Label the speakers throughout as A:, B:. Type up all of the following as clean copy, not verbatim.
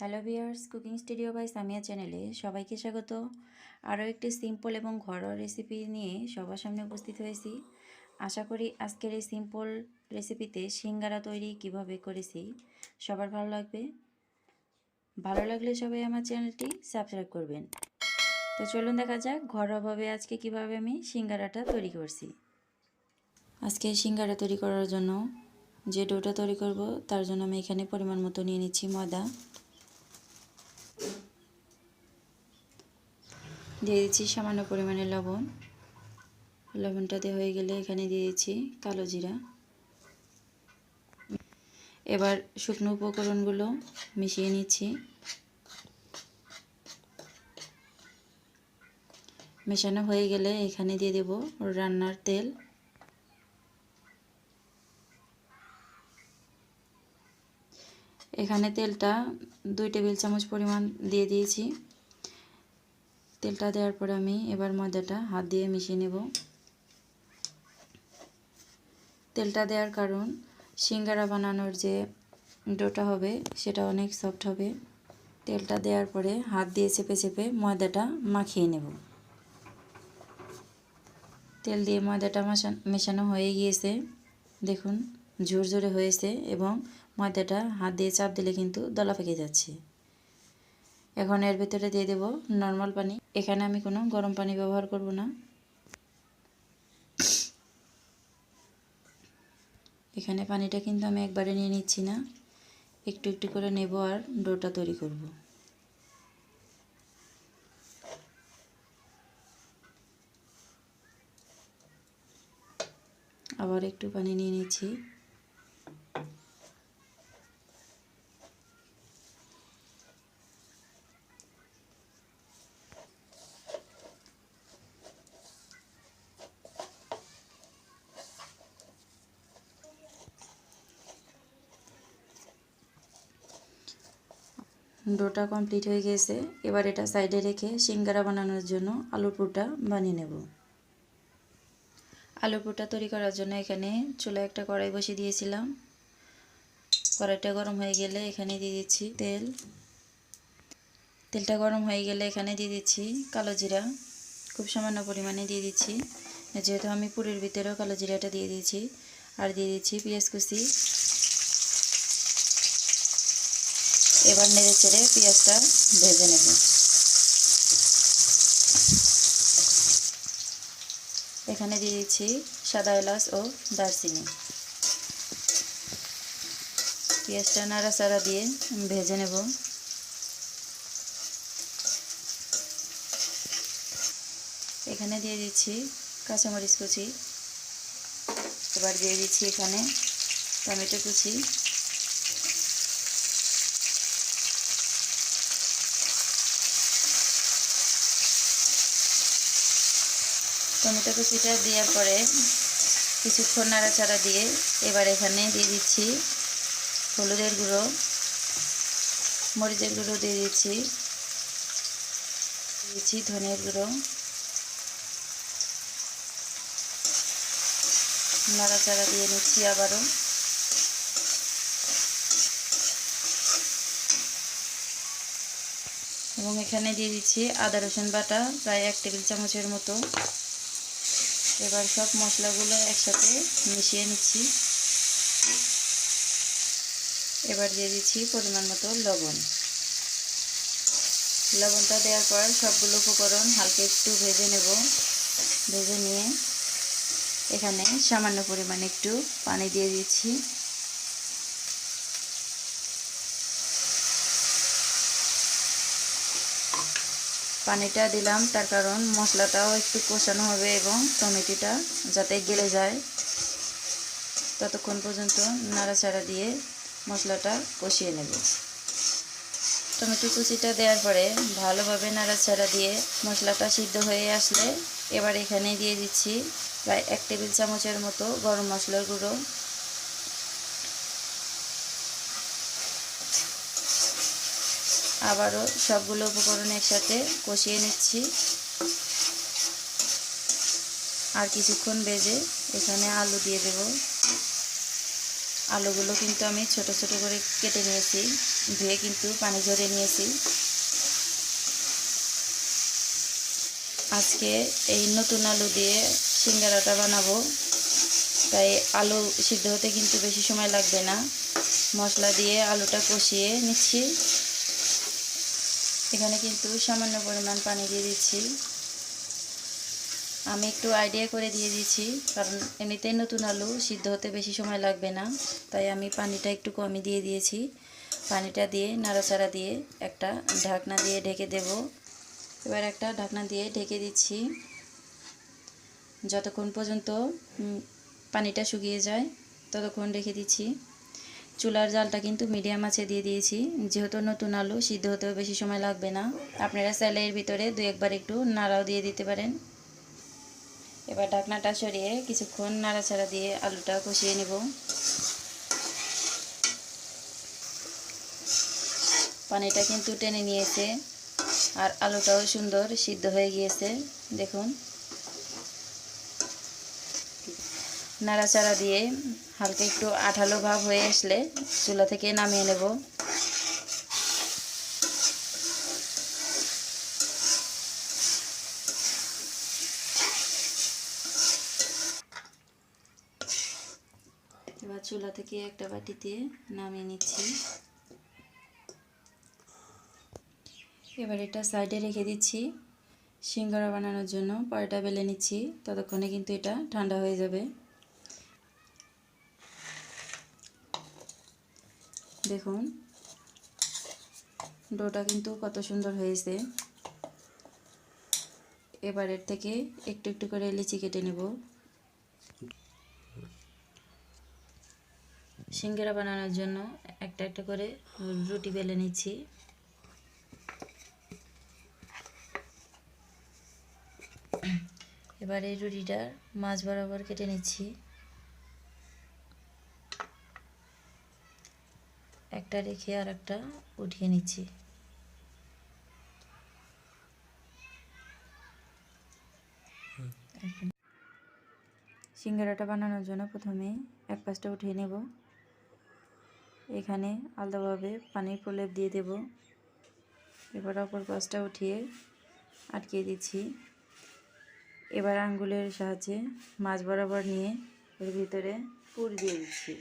A: Hello viewers, cooking studio by Samia চ্যানেলে সবাইকে স্বাগত। আরও একটি সিম্পল এবং ঘরোয়া রেসিপি নিয়ে সবার সামনে উপস্থিত হয়েছি। আশা করি আজকের এই সিম্পল রেসিপিতে সিঙ্গারা তৈরি কিভাবে করেছি সবার ভালো লাগবে। ভালো লাগলে সবাই আমার চ্যানেলটি সাবস্ক্রাইব করবেন। তো চলুন দেখা যাক ঘরোয়াভাবে আজকে কিভাবে আমি সিঙ্গারাটা তৈরি করছি। আজকে সিঙ্গারা তৈরি করার জন্য যে ডোটা তৈরি করব তার জন্য আমি এখানে পরিমাণ মতো নিয়ে নিচ্ছি ময়দা। দিয়ে দিচ্ছি সামান্য পরিমাণে লবণ। লবণটা দিয়ে হয়ে গেলে এখানে দিয়ে দিচ্ছি কালো জিরা। এবার শুকনো উপকরণগুলো মিশিয়ে নিচ্ছি। মেশানো হয়ে গেলে এখানে দিয়ে দেব রান্নার তেল। এখানে তেলটা 2 টেবিল চামচ পরিমাণ দিয়ে দিয়েছি। তেলটা দেওয়ার পর আমি এবার ময়দাটা হাত দিয়ে মিশিয়ে নেব। তেলটা দেওয়ার কারণ সিঙ্গারা বানানোর যে ডোটা হবে সেটা অনেক সফট হবে। তেলটা দেওয়ার পরে হাত দিয়ে চেপে চেপে ময়দাটা মাখিয়ে নেব। তেল দিয়ে ময়দাটা মেশানো হয়ে গিয়েছে, দেখুন ঝুরঝুরে হয়েছে এবং ময়দাটা হাত দিয়ে চাপ দিলে কিন্তু দলা পেকে যাচ্ছে। এখন এর ভিতরে দিয়ে দেব নর্মাল পানি। এখানে আমি কোনো গরম পানি ব্যবহার করব না। এখানে পানিটা কিন্তু আমি একবারে নিয়ে নিচ্ছি না, একটু একটু করে নেব আর ডোটা তৈরি করব। আবার একটু পানি নিয়ে নিচ্ছি। ডোটা কমপ্লিট হয়ে গেছে। এবার এটা সাইডে রেখে সিঙ্গারা বানানোর জন্য আলুর পুরটা বানিয়ে নেব। আলুর পুরটা তৈরি করার জন্য এখানে চুলায় একটা কড়াই বসিয়ে দিয়েছিলাম। কড়াইটা গরম হয়ে গেলে এখানে দিয়ে দিচ্ছি তেল। তেলটা গরম হয়ে গেলে এখানে দিয়ে দিচ্ছি কালো জিরা, খুব সামান্য পরিমাণে দিয়ে দিচ্ছি, যেহেতু আমি পুরের ভিতরেও কালো জিরাটা দিয়ে দিয়েছি। আর দিয়ে দিচ্ছি পেঁয়াজ কুচি। এবার নেড়ে চেড়ে পেঁয়াজটা ভেজে নেব। এখানে দিয়ে দিচ্ছি সাদা এলাচ ও দারচিনি। পেঁয়াজটা নাড়াচাড়া দিয়ে ভেজে নেব। এখানে দিয়ে দিচ্ছি কাঁচামরিচ কুচি। এবার দিয়ে দিচ্ছি এখানে টমেটো কুচি। টমেটো কুচিটা দেওয়ার পরে কিছুক্ষণ নাড়াচাড়া দিয়ে এবার এখানে দিয়ে দিচ্ছি হলুদের গুঁড়ো, মরিচের গুঁড়ো দিয়ে দিচ্ছি ধনিয়ার গুঁড়ো। নাড়াচাড়া দিয়ে নিচ্ছি আবারও। এবং এখানে দিয়ে দিচ্ছি আদা রসুন বাটা প্রায় 1 টেবিল চামচের মতো। এবার সব মশলাগুলো একসাথে মিশিয়ে নিচ্ছি। এবার দিয়ে দিচ্ছি পরিমাণ মতো লবণ। লবণটা দেওয়ার পর সবগুলো উপকরণ হালকা একটু ভেজে নেব। ভেজে নিয়ে এখানে সামান্য পরিমাণে একটু পানি দিয়ে দিচ্ছি। পানিটা দিলাম তার কারণ মশলাটাও একটু কষানো হবে এবং টমেটোটা যাতে গলে যায়, ততক্ষণ পর্যন্ত নাড়াচাড়া দিয়ে মশলাটা কষিয়ে নেব। টমেটো কুচিটা দেওয়ার পরে ভালোভাবে নাড়াচাড়া দিয়ে মশলাটা সিদ্ধ হয়ে আসলে এবার এখানে দিয়ে দিচ্ছি প্রায় 1 টেবিল চামচের মতো গরম মশলার গুঁড়ো। আবারও সবগুলো উপকরণ একসাথে কষিয়ে নিচ্ছি। আর কিছুক্ষণ ভেজে এখানে আলু দিয়ে দেব। আলুগুলো কিন্তু আমি ছোট ছোট করে কেটে নিয়েছি। ধুয়ে কিন্তু পানি ঝরিয়ে নিয়েছি। আজকে এই নতুন আলু দিয়ে সিঙ্গারাটা বানাবো, তাই আলু সিদ্ধ হতে কিন্তু বেশি সময় লাগবে না। মশলা দিয়ে আলুটা কষিয়ে নিচ্ছি। এখানে কিন্তু সামান্য পরিমাণ পানি দিয়ে দিচ্ছি। আমি একটু আইডিয়া করে দিয়ে দিচ্ছি, কারণ এমনিতেই নতুন আলু সিদ্ধ হতে বেশি সময় লাগবে না, তাই আমি পানিটা একটু কমই দিয়ে দিয়েছি। পানিটা দিয়ে নাড়াচাড়া দিয়ে একটা ঢাকনা দিয়ে ঢেকে দেব। এবার একটা ঢাকনা দিয়ে ঢেকে দিচ্ছি যতক্ষণ পর্যন্ত পানিটা শুকিয়ে যায়, ততক্ষণ রেখে দিচ্ছি। চুলার জালটা কিন্তু মিডিয়াম আঁচে দিয়ে দিয়েছি, যেহেতু নতুন আলু সিদ্ধ হতেও বেশি সময় লাগবে না। আপনারা চাইলে এর ভিতরে দু একবার একটু নাড়াও দিয়ে দিতে পারেন। এবার ঢাকনাটা সরিয়ে কিছুক্ষণ নাড়াচাড়া দিয়ে আলুটা কষিয়ে নেব। পানিটা কিন্তু টেনে নিয়েছে আর আলুটাও সুন্দর সিদ্ধ হয়ে গিয়েছে। দেখুন, নাড়াচাড়া দিয়ে হালকা একটু আঠালো ভাব হয়ে আসলে চুলা থেকে নামিয়ে নেব। এবার চুলা থেকে একটা বাটিতে নামিয়ে নিচ্ছি। এবার এটা সাইডে রেখে দিচ্ছি। সিঙ্গারা বানানোর জন্য পরোটা বেলে নিচ্ছি, ততক্ষণে কিন্তু এটা ঠান্ডা হয়ে যাবে। দেখুন ডোটা কিন্তু কত সুন্দর হয়েছে। এবার এর থেকে একটু একটু করে লিচি কেটে নেব। সিঙ্গারা বানানোর জন্য একটা একটা করে রুটি বেলে নিচ্ছি। এবার এই রুটিটা মাঝ বরাবর কেটে নিচ্ছি। একটা রেখে আর একটা উঠিয়ে নিচ্ছি। সিঙ্গারাটা বানানোর জন্য প্রথমে এক পাশটা উঠিয়ে নেব। এখানে আলাদাভাবে পানির প্রলেপ দিয়ে দেব। এবার অপর পাশটা উঠিয়ে আটকে দিচ্ছি। এবার আঙ্গুলের সাহায্যে মাঝ বরাবর নিয়ে এর ভিতরে পুর দিয়ে দিচ্ছি।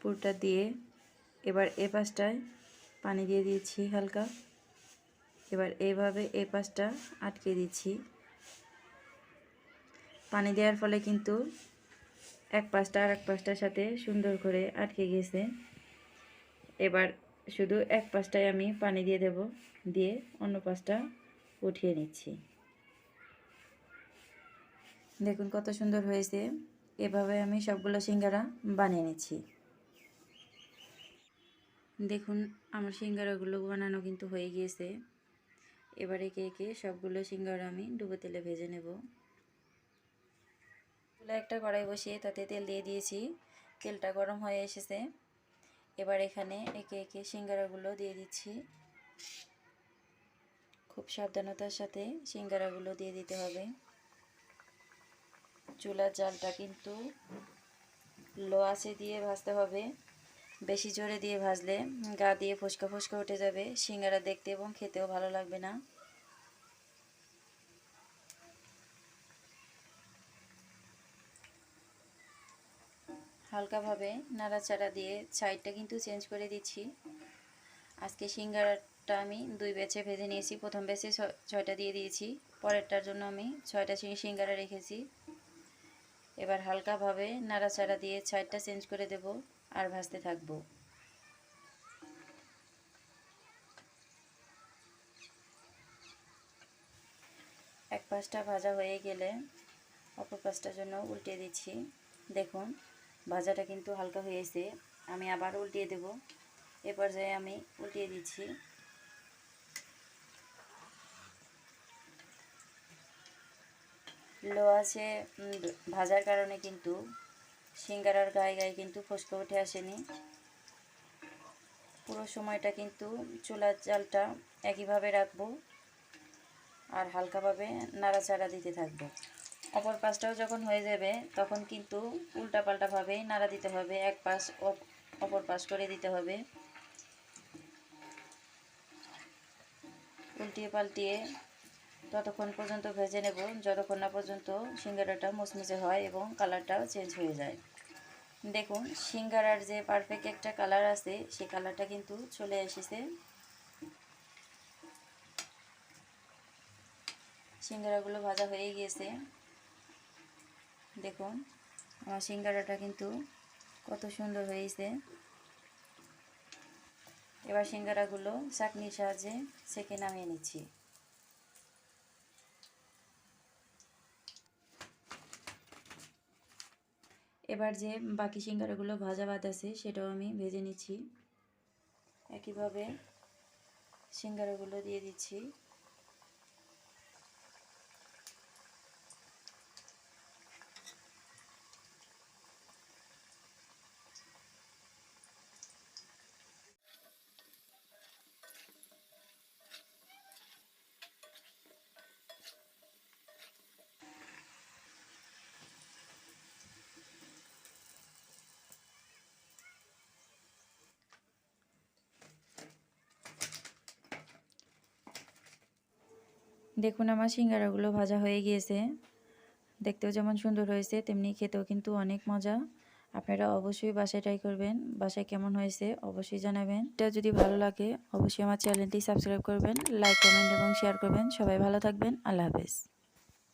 A: পুরটা দিয়ে এবার এ পাশটায় পানি দিয়ে দিচ্ছি হালকা। এবার এইভাবে এই পাশটা আটকে দিচ্ছি। পানি দেওয়ার ফলে কিন্তু এক পাশটা আর এক পাশটার সাথে সুন্দর করে আটকে গেছে। এবার শুধু এক পাশটায় আমি পানি দিয়ে দেব, দিয়ে অন্য পাশটা উঠিয়ে নিচ্ছি। দেখুন কত সুন্দর হয়েছে। এভাবে আমি সবগুলো সিঙ্গারা বানিয়ে নিচ্ছি। দেখুন আমার সিঙ্গারাগুলো বানানো কিন্তু হয়ে গিয়েছে। এবার একে একে সবগুলো সিঙ্গারা আমি ডুবো তেলে ভেজে নেব। চুলায় একটা কড়াই বসিয়ে তাতে তেল দিয়ে দিয়েছি। তেলটা গরম হয়ে এসেছে। এবার এখানে একে একে সিঙ্গারাগুলো দিয়ে দিচ্ছি। খুব সাবধানতার সাথে সিঙ্গারাগুলো দিয়ে দিতে হবে। চুলার জালটা কিন্তু লো আঁচে দিয়ে ভাজতে হবে। বেশি জোরে দিয়ে ভাজলে গা দিয়ে ফোসকা ফোসকা উঠে যাবে, সিঙ্গারা দেখতে এবং খেতেও ভালো লাগবে না। হালকাভাবে নাড়াচাড়া দিয়ে সাইডটা কিন্তু চেঞ্জ করে দিচ্ছি। আজকে সিঙ্গারাটা আমি দুই ব্যাচে ভেজে নিয়েছি। প্রথম ব্যাচে 6টা দিয়ে দিয়েছি, পরেরটার জন্য আমি 6টা সিঙ্গারা রেখেছি। এবার হালকাভাবে নাড়াচাড়া দিয়ে সাইডটা চেঞ্জ করে দেব আর ভাজতে থাকবো। এক পাশটা ভাজা হয়ে গেলে অপর পাশটার জন্য উল্টে দিচ্ছি। দেখুন ভাজাটা কিন্তু হালকা হয়েছে। আমি আবার উল্টিয়ে দেব। এ পর্যায়ে আমি উল্টিয়ে দিচ্ছি। লো আঁচে ভাজার কারণে কিন্তু সিঙ্গারার গায়ে গায়ে কিন্তু ফসকে উঠে আসেনি। পুরো সময়টা কিন্তু চুলার জালটা একইভাবে রাখবো আর হালকাভাবে নাড়াচাড়া দিতে থাকবো। অপর পাশটাও যখন হয়ে যাবে তখন কিন্তু উল্টাপাল্টাভাবেই নাড়া দিতে হবে, এক পাশ অপর পাশ করে দিতে হবে। উল্টিয়ে পাল্টিয়ে ততক্ষণ পর্যন্ত ভেজে নেব যতক্ষণ না পর্যন্ত সিঙ্গারাটা মুচমুচে হয় এবং কালারটাও চেঞ্জ হয়ে যায়। দেখুন সিঙ্গারার যে পারফেক্ট একটা কালার আছে সেই কালারটা কিন্তু চলে এসেছে। সিঙ্গারাগুলো ভাজা হয়ে গিয়েছে। দেখুন আমার সিঙ্গারাটা কিন্তু কত সুন্দর হয়েছে। এবার সিঙ্গারাগুলো চাকনির সাহায্যে ছেঁকে নামিয়ে নিচ্ছি। এবার যে বাকি সিঙ্গারাগুলো ভাজা বাদ আছে সেটাও আমি ভেজে নিচ্ছি। একইভাবে সিঙ্গারাগুলো দিয়ে দিচ্ছি। দেখুন আমার সিঙ্গারাগুলো ভাজা হয়ে গিয়েছে। দেখতেও যেমন সুন্দর হয়েছে তেমনি খেতেও কিন্তু অনেক মজা। আপনারা অবশ্যই বাসায় ট্রাই করবেন। বাসায় কেমন হয়েছে অবশ্যই জানাবেন। এটা যদি ভালো লাগে অবশ্যই আমার চ্যানেলটি সাবস্ক্রাইব করবেন, লাইক কমেন্ট এবং শেয়ার করবেন। সবাই ভালো থাকবেন। আল্লাহ হাফেজ।